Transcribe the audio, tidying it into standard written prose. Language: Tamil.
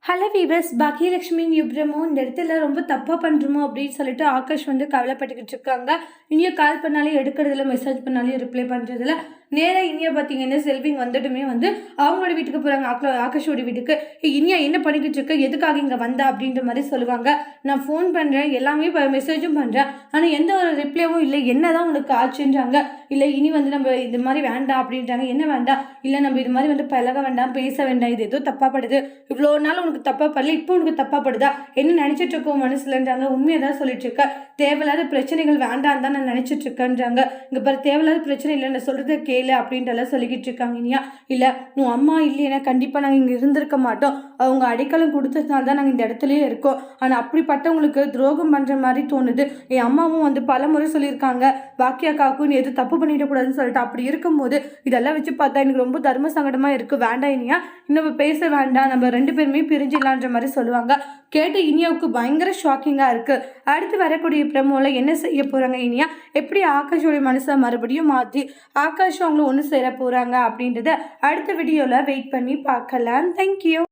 ஹலோ வீவர்ஸ், பாக்கியலட்சுமி யுப்ரமோ இந்த இடத்துல ரொம்ப தப்பாக பண்ணுறோமோ அப்படின்னு சொல்லிட்டு ஆகாஷ் வந்து கவலைப்பட்டுக்கிட்டு இருக்காங்க. இனியும் கால் பண்ணாலே எடுக்கிறதுல, மெசேஜ் பண்ணாலே ரிப்ளை பண்ணுறதுல. நேராக இனியா பார்த்தீங்கன்னா செல்விங் வந்துட்டுமே வந்து அவங்களோட வீட்டுக்கு போகிறாங்க, ஆகாஷோட வீட்டுக்கு. இனியா என்ன பண்ணிக்கிட்டு இருக்க, எதுக்காக இங்கே வந்தா அப்படின்ற மாதிரி சொல்லுவாங்க. நான் ஃபோன் பண்ணுறேன், எல்லாமே மெசேஜும் பண்ணுறேன், ஆனால் எந்த ஒரு ரிப்ளைவும் இல்லை, என்ன தான் உனக்கு ஆச்சுன்றாங்க. இல்லை இனி வந்து நம்ம இது மாதிரி வேண்டாம் அப்படின்றாங்க. என்ன வேண்டாம்? இல்லை நம்ம இது மாதிரி வந்து பழக வேண்டாம், பேச வேண்டாம், இது ஏதோ தப்பாக படுது, இவ்வளோ நாள் உனக்கு தப்பாக படல, இப்போ உனக்கு தப்பாக படுதா, என்ன நினச்சிட்டு இருக்கோம் மனசுலன்றாங்க. உண்மையை தான் சொல்லிட்டு இருக்க, தேவையில்லாத பிரச்சனைகள் வேண்டாம் தான் நான் நினச்சிட்டு இருக்கேன்றாங்க. இங்கே பாரு, தேவையில்லாத பிரச்சனை இல்லை, நான் சொல்கிறத கேளு அப்படின்றலாம் சொல்லிக்கிட்டு இருக்காங்க. இனியா இல்லை, உன் அம்மா இல்லைன்னா கண்டிப்பாக நாங்கள் இங்கே இருந்திருக்க மாட்டோம், அவங்க அடைக்கலம் கொடுத்ததுனால தான் நாங்கள் இந்த இடத்துலயே இருக்கோம். ஆனால் அப்படிப்பட்டவங்களுக்கு துரோகம் பண்ணுற மாதிரி தோணுது. என் அம்மாவும் வந்து பல முறை சொல்லியிருக்காங்க, பாக்கியாக்காவுக்கு எது தப்பு பண்ணிடக்கூடாதுன்னு சொல்லிட்டு. அப்படி இருக்கும்போது இதெல்லாம் வச்சு பார்த்தா எனக்கு ரொம்ப தர்ம சங்கடமாக இருக்குது. வேண்டாம் இனியா, இன்னும் பேச வேண்டாம், நம்ம ரெண்டு பேருமே பிரிஞ்சிடலான்ற மாதிரி சொல்லுவாங்க. கேட்டு இனியாவுக்கு பயங்கர ஷாக்கிங்காக இருக்குது. அடுத்து வரக்கூடிய ப்ரமோவில் என்ன செய்ய போகிறாங்க இனியா, எப்படி ஆகாஷோடைய மனசை மறுபடியும் மாற்றி ஆகாஷ் அவங்களும் ஒன்று சேர போகிறாங்க அப்படின்றத அடுத்த வீடியோவில் வெயிட் பண்ணி பார்க்கலாம். தேங்க்யூ.